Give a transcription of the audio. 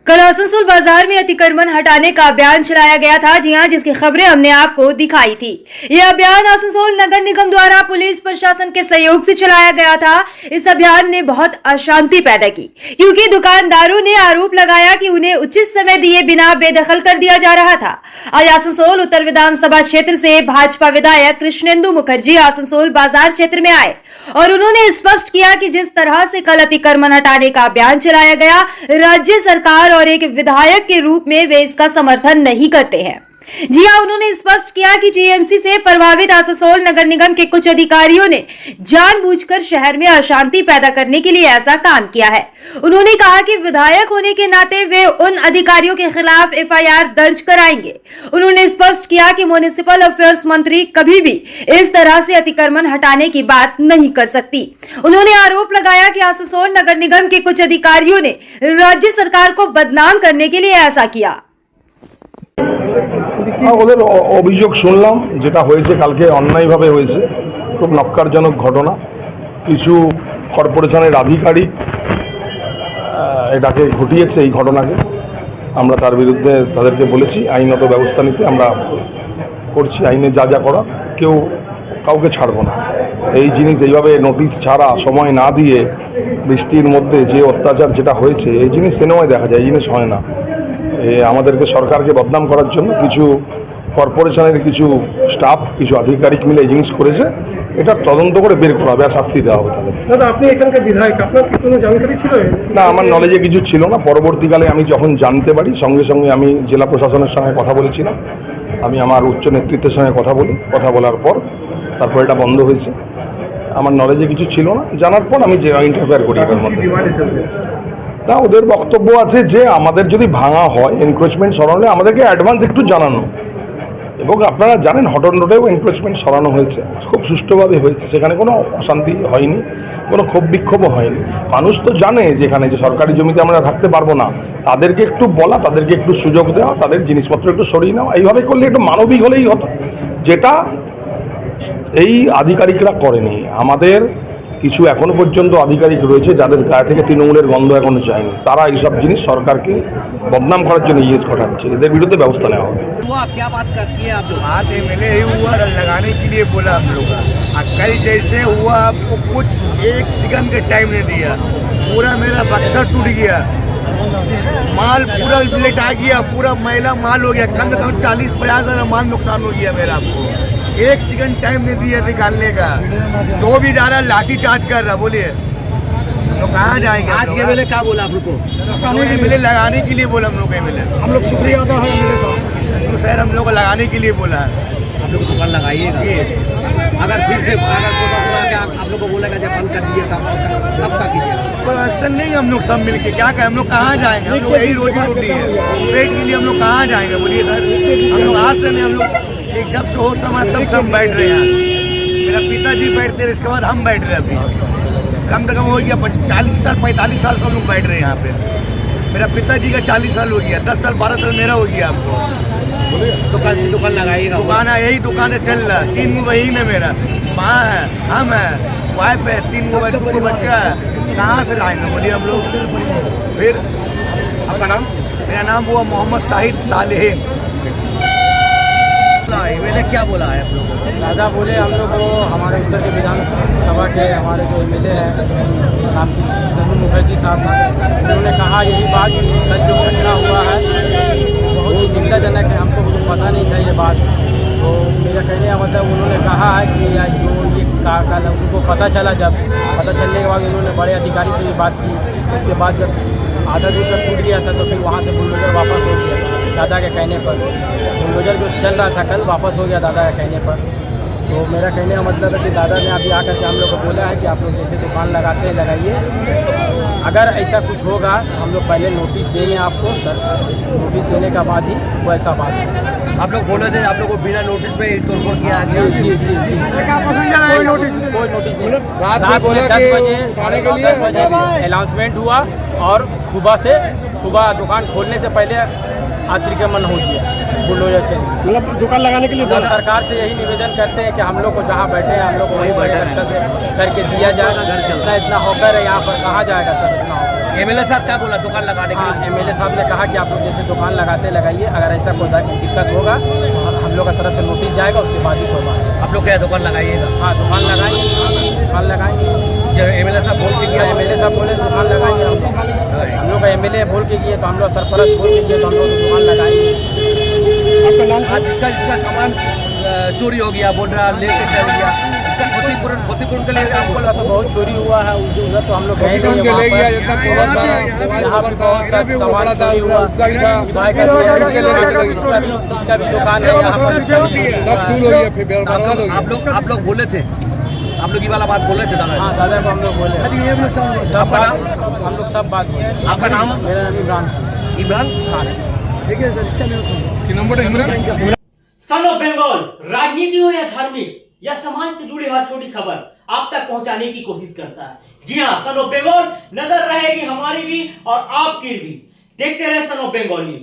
कल आसनसोल बाजार में अतिक्रमण हटाने का अभियान चलाया गया था। जी हां, जिसकी खबरें हमने आपको दिखाई थी। यह अभियान आसनसोल नगर निगम द्वारा पुलिस प्रशासन के सहयोग से चलाया गया था। इस अभियान ने बहुत अशांति पैदा की, क्योंकि दुकानदारों ने आरोप लगाया कि उन्हें उचित समय दिए बिना बेदखल कर दिया जा रहा था। आज आसनसोल उत्तर विधानसभा क्षेत्र से भाजपा विधायक कृष्णेंदु मुखर्जी आसनसोल बाजार क्षेत्र में आए और उन्होंने स्पष्ट किया कि जिस तरह से कल अतिक्रमण हटाने का अभियान चलाया गया, राज्य सरकार और एक विधायक के रूप में वे इसका समर्थन नहीं करते हैं। जी हां, उन्होंने स्पष्ट किया कि टीएमसी से प्रभावित आसनसोल नगर निगम के कुछ अधिकारियों ने जानबूझकर शहर में अशांति पैदा करने के लिए ऐसा काम किया है। उन्होंने कहा कि विधायक होने के नाते वे उन अधिकारियों के खिलाफ एफआईआर दर्ज कराएंगे। उन्होंने स्पष्ट किया कि म्युनिसिपल अफेयर्स मंत्री कभी भी इस तरह से अतिक्रमण हटाने की बात नहीं कर सकती। उन्होंने आरोप लगाया कि आसनसोल नगर निगम के कुछ अधिकारियों ने राज्य सरकार को बदनाम करने के लिए ऐसा किया। ওদের অভিযোগ শুনলাম, যেটা হয়েছে কালকে অন্যায়ভাবে হয়েছে, খুব নক্কারজনক ঘটনা। কিছু কর্পোরেশনের আধিকারিক এটাকে ঘটিয়েছে, এই ঘটনাকে আমরা তার বিরুদ্ধে তাদেরকে বলেছি আইনত ব্যবস্থা নিতে। আমরা করছি, আইনে যা যা করা, কেউ কাউকে ছাড়ব না। এই জিনিস এইভাবে নোটিশ ছাড়া, সময় না দিয়ে, বৃষ্টির মধ্যে যে অত্যাচার যেটা হয়েছে, এই জিনিস সিনেমায় দেখা যায়, এই জিনিস হয় না। আমাদেরকে সরকারকে বদনাম করার জন্য কিছু কর্পোরেশনের কিছু স্টাফ, কিছু আধিকারিক মিলে এই জিনিস করেছে। এটা তদন্ত করে বের করা হবে আর শাস্তি দেওয়া হবে তাদের। দাদা, আপনি এখানকার বিধায়ক, আপনার কি কোনো জানকারি ছিল? না, আমার নলেজে কিছু ছিল না। পরবর্তীকালে আমি যখন জানতে পারি, সঙ্গে সঙ্গে আমি জেলা প্রশাসনের সঙ্গে কথা বলেছিলাম। আমি আমার উচ্চ নেতৃত্বের সঙ্গে কথা বলার পর তারপর এটা বন্ধ হয়েছে। আমার নলেজে কিছু ছিল না। জানার পর আমি যে ইন্টারফেয়ার করি এটার মধ্যে। না, ওদের বক্তব্য আছে যে আমাদের যদি ভাঙা হয়, এনক্রোচমেন্ট সরানো, আমাদেরকে অ্যাডভান্স একটু জানানো। এবং আপনারা জানেন হটন রোডেও এনক্রোচমেন্ট সরানো হয়েছে, খুব সুষ্ঠুভাবে হয়েছে। সেখানে কোনো অশান্তি হয়নি, কোনো ক্ষোভ বিক্ষোভও হয়নি। মানুষ তো জানে যেখানে যে সরকারি জমিতে আমরা থাকতে পারবো না, তাদেরকে একটু বলা, তাদেরকে একটু সুযোগ দেওয়া, তাদের জিনিসপত্র একটু সরিয়ে নেওয়া, এইভাবে করলে একটু মানবিক হলেই হতো, যেটা এই আধিকারিকরা করেনি। আমাদের কিছু এখনো পর্যন্ত আধিকারিক রয়েছে যাদের গায়ে থেকে তৃণমূলের গন্ধ এখনো যায়নি। তারা এইসব জিনিস সরকারকে বদনাম করার জন্য ইয়েজ ঘটাচ্ছে। এদের বিরুদ্ধে ব্যবস্থা নেওয়া হবে। बात एमएलए ही हुआ लगाने के लिए बोला हम लोग। कल जैसे हुआ, आपको कुछ एक सेकंड का टाइम नहीं दिया, पूरा मेरा बक्सा टूट गया, माल पूरा लेटा गया, पूरा मैला माल हो गया। कम से कम 40-50 हज़ार माल नुकसान हो गया मेरा। आपको एक सेकंड टाइम नहीं दिया निकालने का, तो भी ज़्यादा लाठी चार्ज कर रहा। बोलिए तो कहाँ जाएंगे? आज के मेले क्या बोला आप लोग को? एमएलए लगाने के लिए बोला हम लोग। एमएलए हम लोग शुक्रिया अदा है एमएलए साहब। शहर हम लोग को लगाने के लिए बोला है। आप लोग दुकान लगाइएगा। अगर फिर से आप लोग को बोलेगा जब बंद कर दिए तब क्या कीजिएगा? कोई एक्शन नहीं। हम लोग सब मिलके क्या करें? हम लोग कहाँ जाएंगे? हम लोग यही रोजी रोटी है, पेट के लिए हम लोग कहाँ जाएंगे? बोलिए सर, हम लोग आज से नहीं, हम लोग एक जब से होश समाज तब सब बैठ रहे हैं। मेरा पिताजी बैठते रहे, इसके बाद हम बैठ रहे हैं। अभी कम से कम हो गया 40 साल 45 साल से हम लोग बैठ रहे हैं यहाँ पे। मेरा पिताजी का 40 साल हो गया, 10 साल 12 साल मेरा हो गया। आपको दुकान लगाइएगा? दुकान है, यही दुकानें चल रहा है। 3 बहन है मेरा, माँ है, हम है, वाइफ है, 3 बच्चा है। कहाँ से लाएंगे? बोलिए हम लोग। फिर आपका नाम? मेरा नाम हुआ मोहम्मद शाहिद सालेहीन। एमएलए क्या बोला है आप लोग को? दादा बोले हम लोग को, हमारे उत्तर के विधानसभा के हमारे जो एमएलए हैं नाम कृष्णेंदु मुखर्जी साहब, उन्होंने कहा यही बात कि कल जो घटना हुआ है बहुत ही चिंताजनक है। हमको पता नहीं था ये बात। तो मेरा कहने का मतलब, उन्होंने कहा है कि जो ये कल उनको पता चला, जब पता चलने के बाद उन्होंने बड़े अधिकारी से भी बात की। उसके बाद जब आधा दूर तक टूट गया था, तो फिर वहाँ से बुलडोजर वापस हो गया दादा के कहने पर। बुलडोजर जो चल रहा था कल वापस हो गया दादा के कहने पर। तो मेरा कहने का मतलब है कि दादा ने अभी आकर के हम लोग को बोला है कि आप लोग जैसे दुकान लगाते हैं लगाइए, अगर ऐसा कुछ होगा हम लोग पहले नोटिस देंगे आपको। सर, नोटिस देने का बाद ही वैसा बात है। आप लोग बोले थे आप लोग को बिना नोटिस में तोड़फोड़ किया? जी जी जी जी, कोई नोटिस नहीं। रात में 10 बजे अनाउंसमेंट हुआ और सुबह दुकान खोलने से पहले अतिक्रमण हो गया बुलडोजर से। मतलब दुकान लगाने के लिए तो सरकार से यही निवेदन करते हैं कि हम लोग को जहाँ बैठे हैं हम लोग को वहीं बैठे अच्छा से करके दिया जाए। इतना होकर यहाँ पर कहाँ जाएगा सर? इतना होकर एमएलए साहब क्या बोला दुकान लगाने के लिए? हाँ, एमएलए साहब ने कहा कि आप लोग जैसे दुकान लगाते लगाइए, अगर ऐसा कोई दिक्कत होगा तो हम लोग की तरफ से नोटिस जाएगा, उसके बाद ही कोई बात है। आप लोग क्या दुकान लगाइएगा? हाँ, दुकान लगाएंगे, दुकान लगाएंगे। जब एमएलए साहब बोल के गया, एमएलए साहब बोले दुकान लगाएंगे, हम लोग का एमएलए बोल के गए तो हम लोग सरपरस्त बोल के गए तो हम लोग दुकान लगाएंगे। आपका नाम? आज जिसका सामान चोरी हो गया बोल रहा लेके चल गया, इसका क्षतिपूर्ण के लिए आपको उसका तो बहुत चोरी हुआ है, उधर तो हम लोग गए नहीं, यहाँ पर बहुत सारा सामान चोरी हुआ। भाई का इसका भी दुकान है यहाँ पर, सब चूर हो गया, फिर बर्बाद हो गया। आप लोग बोले थे, आप लोग ये वाला बात बोले थे दादा? हाँ, दादा को हम लोग बोले, आपका नाम? हम लोग सब बात बोले। आपका नाम? मेरा नाम इमरान इमरान खान। देखिए सर, इसका नंबर सन ऑफ बंगाल, राजनीति हो या धार्मिक या समाज से जुड़ी हर छोटी खबर आप तक पहुंचाने की कोशिश करता है। जी हाँ, सन ऑफ बंगाल नजर रहेगी हमारी भी और आपकी भी। देखते रहे सन ऑफ बंगाल न्यूज।